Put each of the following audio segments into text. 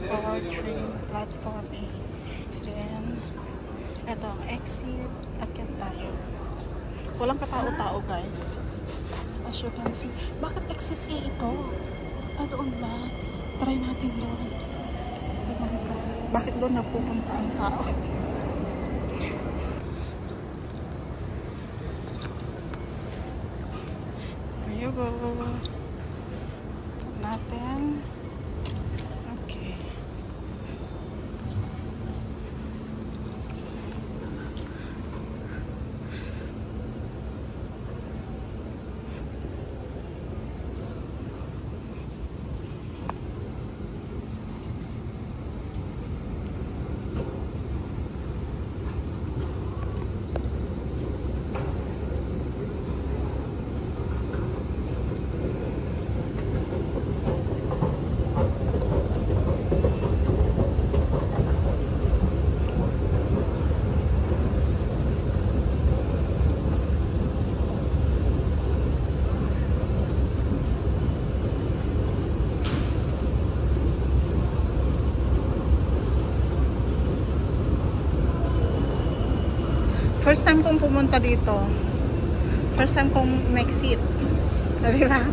for train platform A. Then, ito ang exit. Akyat tayo. Walang katao-tao guys. As you can see. Bakit exit A ito? Doon ba? Try natin doon. Pumunta. Bakit doon nagpupunta ang tao? There you go. Natin. Okay. First time kong pumunta dito. First time kong mag-sit. Diba?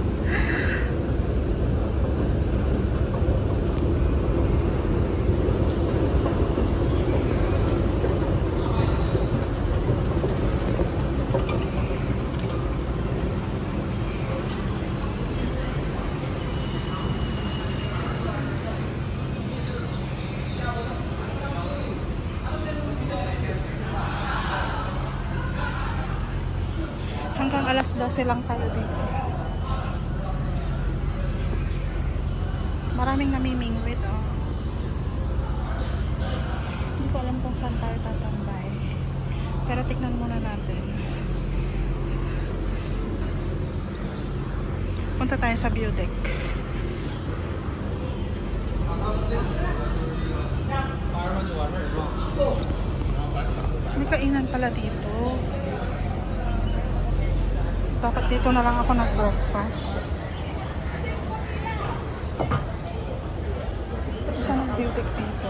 Hanggang alas 12 lang tayo dito. Maraming namimingwit, oh. Hindi ko alam kung saan tayo tatambay. Pero tignan muna natin. Punta tayo sa view deck. May kainan pala dito. Dapat dito na lang ako nag-breakfast. Isa ng view deck dito.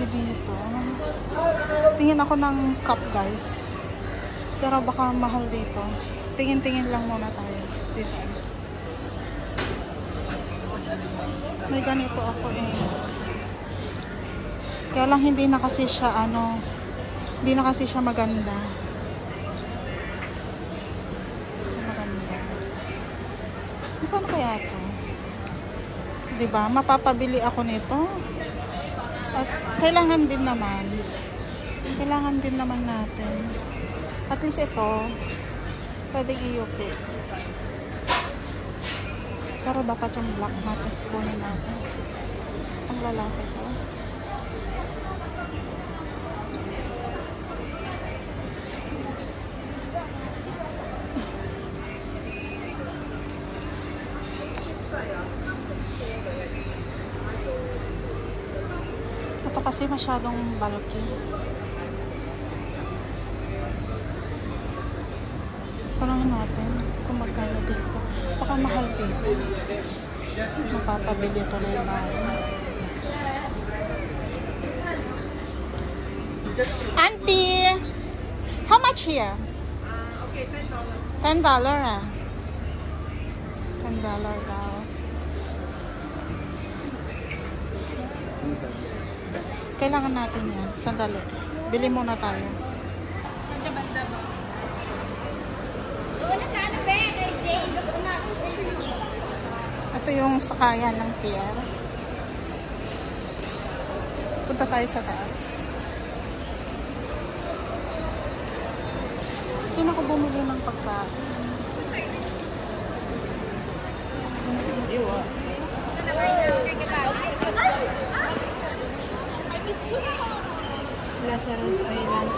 Dito. Tingin ako ng cup guys. Pero baka mahal dito. Tingin-tingin lang muna tayo dito. May ganito ako eh. Kaya lang hindi na kasi siya hindi na kasi siya maganda. Magkano kaya ito? Diba? Mapapabili ako nito. At kailangan din naman natin. At least ito pwedeng i-UP. Pero dapat yung black natin kunin natin. Ang lalaki ko. Ito kasi masyadong bulky. Tanungin natin kung magkano dito. Baka mahal dito. Mapapabili tuloy na. Auntie! How much here? Okay, $10 $10. ah. $10 daw. Kailangan natin yan. Sandali. Bili muna tayo. Ito yung sakayan ng pier. Punta tayo sa taas. Hindi na ako bumili ng pagkain. Iwa. Lazarus Island,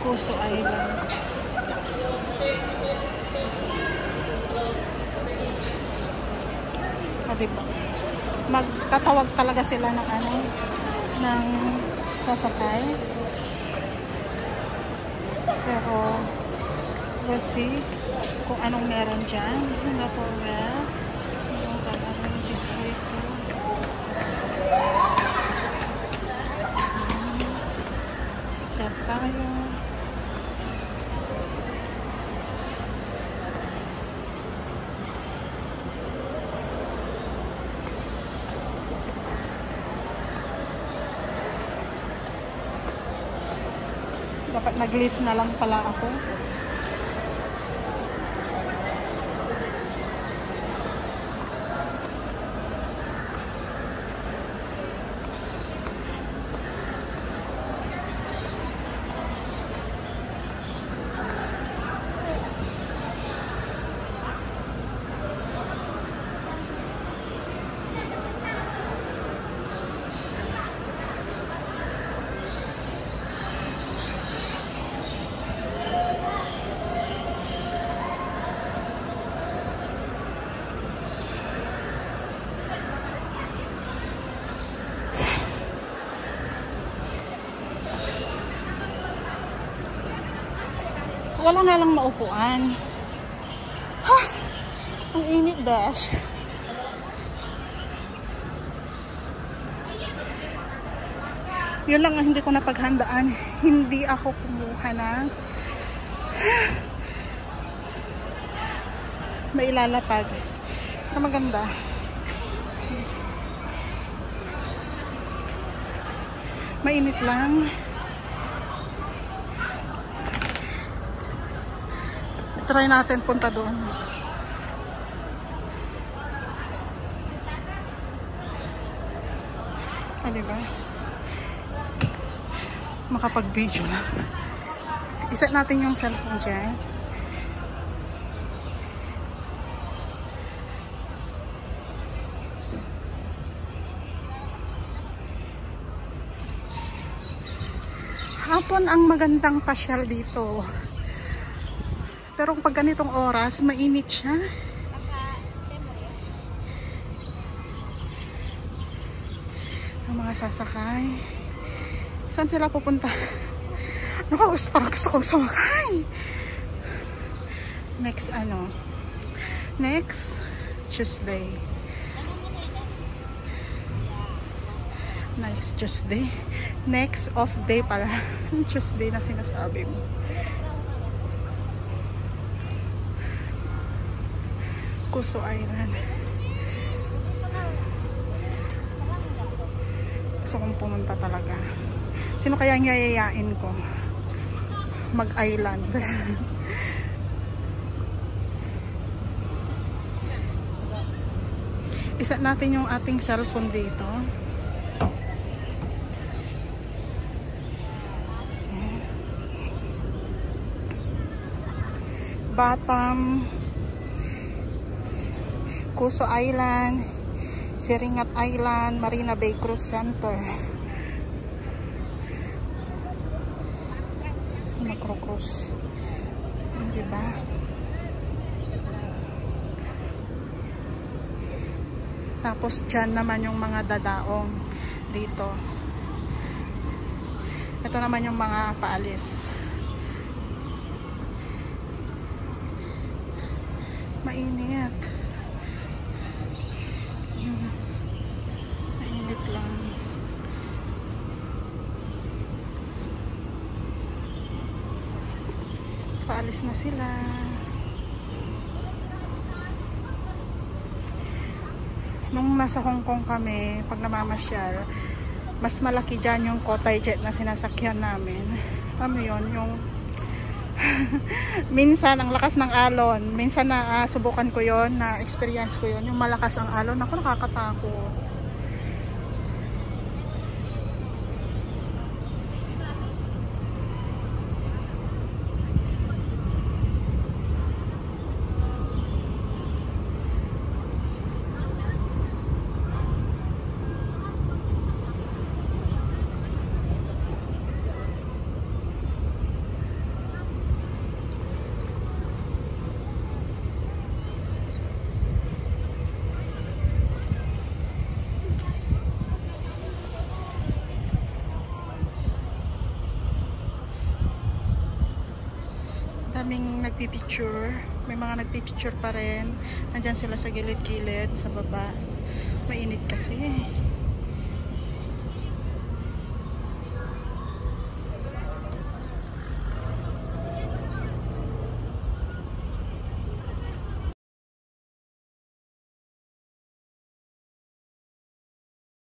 Kuso Island. diba? Magtatawag talaga sila ng ano, ng sasakay. Pero we'll see kung anong meron dyan. Singapore Rail. Yung gagawin this week. Sikat tayo. Dapat nag-leave na lang pala ako. Wala nga lang maupuan. Ha! Ang init, besh. Yun lang ang hindi ko napaghandaan. Hindi ako kumuha ng mailalapag na maganda. Mainit lang. Try natin punta doon. Ah, diba? Makapag-video lang. Iset natin yung cellphone dyan. Hapon ang magandang pasyal dito. Pero pag ganitong oras, mainit siya. Ang mga sasakay. Saan sila pupunta? Nakaus, parang gusto kong sumakay. Next ano? Next Tuesday. Next Tuesday. Next off day pala. Tuesday na sinasabi mo. Kuso Island. Gusto kong pumunta talaga. Sino kaya ang yayayain ko? Mag-island. Isa natin yung ating cellphone dito. Batam, Kuso Island, Siringat Island, Marina Bay Cruise Center. Macro-cruise. Diba? Tapos dyan naman yung mga dadaong dito. Ito naman yung mga paalis. Mainit. Mainit lang. Paalis na sila. Nung nasa Hong Kong kami, pag namamasyal, mas malaki dyan yung Kotay jet na sinasakyan namin. Alam mo yun, yung minsan ang lakas ng alon, minsan na subukan ko yon, na experience ko yon, yung malakas ang alon. Ako, nakakatakot. daming nagpipicture. May mga nagpipicture pa rin. Nandyan sila sa gilid-gilid, sa baba. Mainit kasi.